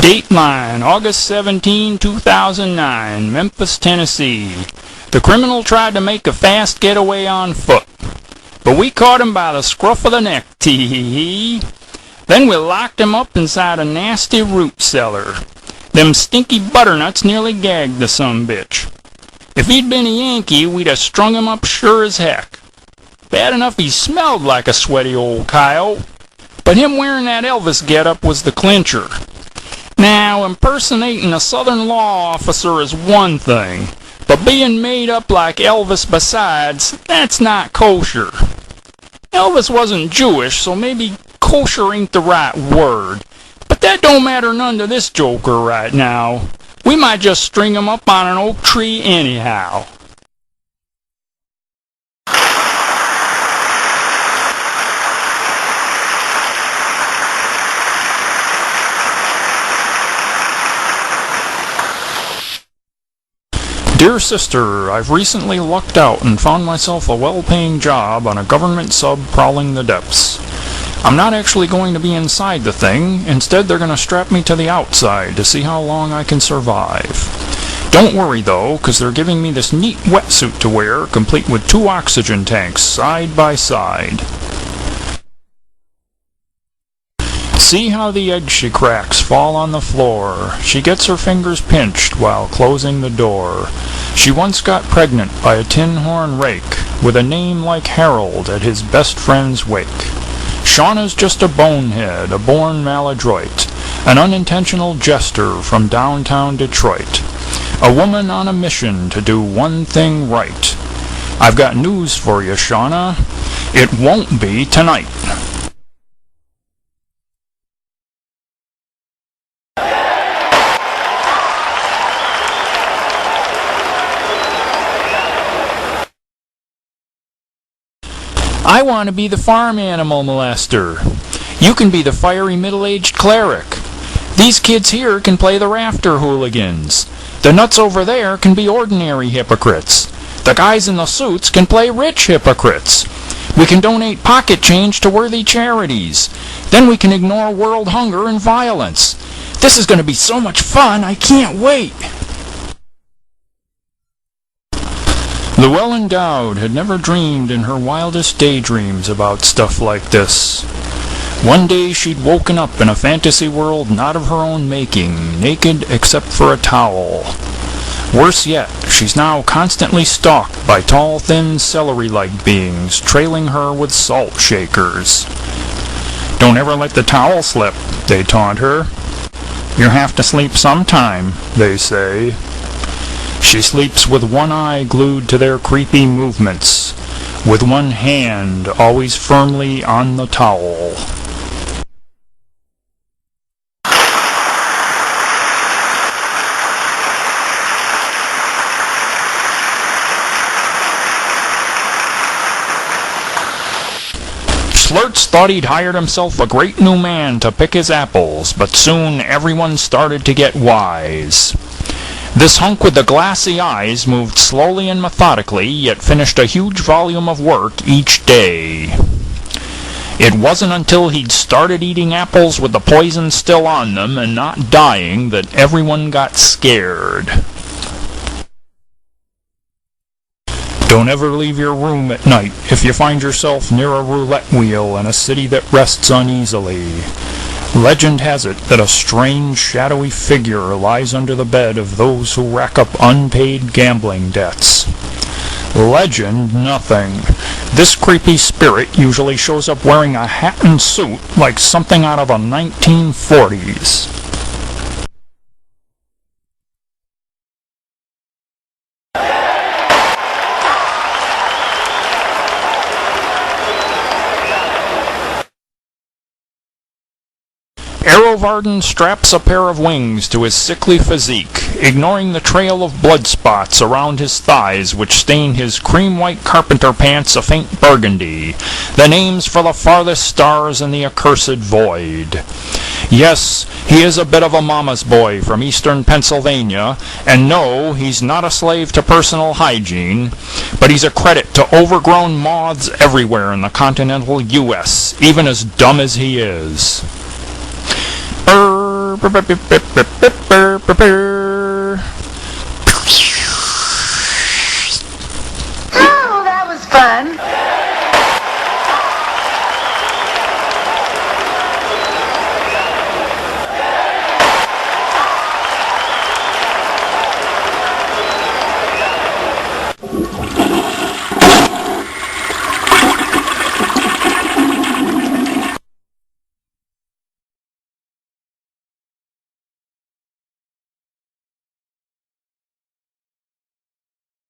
Dateline, August 17, 2009, Memphis, Tennessee. The criminal tried to make a fast getaway on foot, but we caught him by the scruff of the neck, tee-hee-hee. Then we locked him up inside a nasty root cellar. Them stinky butternuts nearly gagged the sumbitch. If he'd been a Yankee, we'd have strung him up sure as heck. Bad enough he smelled like a sweaty old coyote, but him wearing that Elvis getup was the clincher. Now, impersonating a Southern law officer is one thing, but being made up like Elvis besides, that's not kosher. Elvis wasn't Jewish, so maybe kosher ain't the right word. But that don't matter none to this joker right now. We might just string him up on an oak tree anyhow. Dear sister, I've recently lucked out and found myself a well-paying job on a government sub prowling the depths. I'm not actually going to be inside the thing. Instead, they're going to strap me to the outside to see how long I can survive. Don't worry, though, because they're giving me this neat wetsuit to wear, complete with 2 oxygen tanks side by side. See how the eggs she cracks fall on the floor. She gets her fingers pinched while closing the door. She once got pregnant by a tin horn rake with a name like Harold at his best friend's wake. Shauna's just a bonehead, a born maladroit, an unintentional jester from downtown Detroit, a woman on a mission to do one thing right. I've got news for you, Shauna. It won't be tonight. I want to be the farm animal molester. You can be the fiery middle-aged cleric. These kids here can play the rafter hooligans. The nuts over there can be ordinary hypocrites. The guys in the suits can play rich hypocrites. We can donate pocket change to worthy charities. Then we can ignore world hunger and violence. This is going to be so much fun, I can't wait. The well-endowed had never dreamed in her wildest daydreams about stuff like this. One day she'd woken up in a fantasy world not of her own making, naked except for a towel. Worse yet, she's now constantly stalked by tall, thin, celery-like beings, trailing her with salt shakers. Don't ever let the towel slip, they taunt her. You have to sleep sometime, they say. She sleeps with one eye glued to their creepy movements, with one hand always firmly on the towel. Schlurz thought he'd hired himself a great new man to pick his apples, but soon everyone started to get wise. This hunk with the glassy eyes moved slowly and methodically, yet finished a huge volume of work each day. It wasn't until he'd started eating apples with the poison still on them and not dying that everyone got scared. Don't ever leave your room at night if you find yourself near a roulette wheel in a city that rests uneasily. Legend has it that a strange, shadowy figure lies under the bed of those who rack up unpaid gambling debts. Legend, nothing. This creepy spirit usually shows up wearing a hat and suit like something out of the 1940s. Varden straps a pair of wings to his sickly physique, ignoring the trail of blood spots around his thighs which stain his cream-white carpenter pants a faint burgundy, the names for the farthest stars in the accursed void. Yes, he is a bit of a mama's boy from eastern Pennsylvania, and no, he's not a slave to personal hygiene, but he's a credit to overgrown moths everywhere in the continental U.S., even as dumb as he is. Prepare.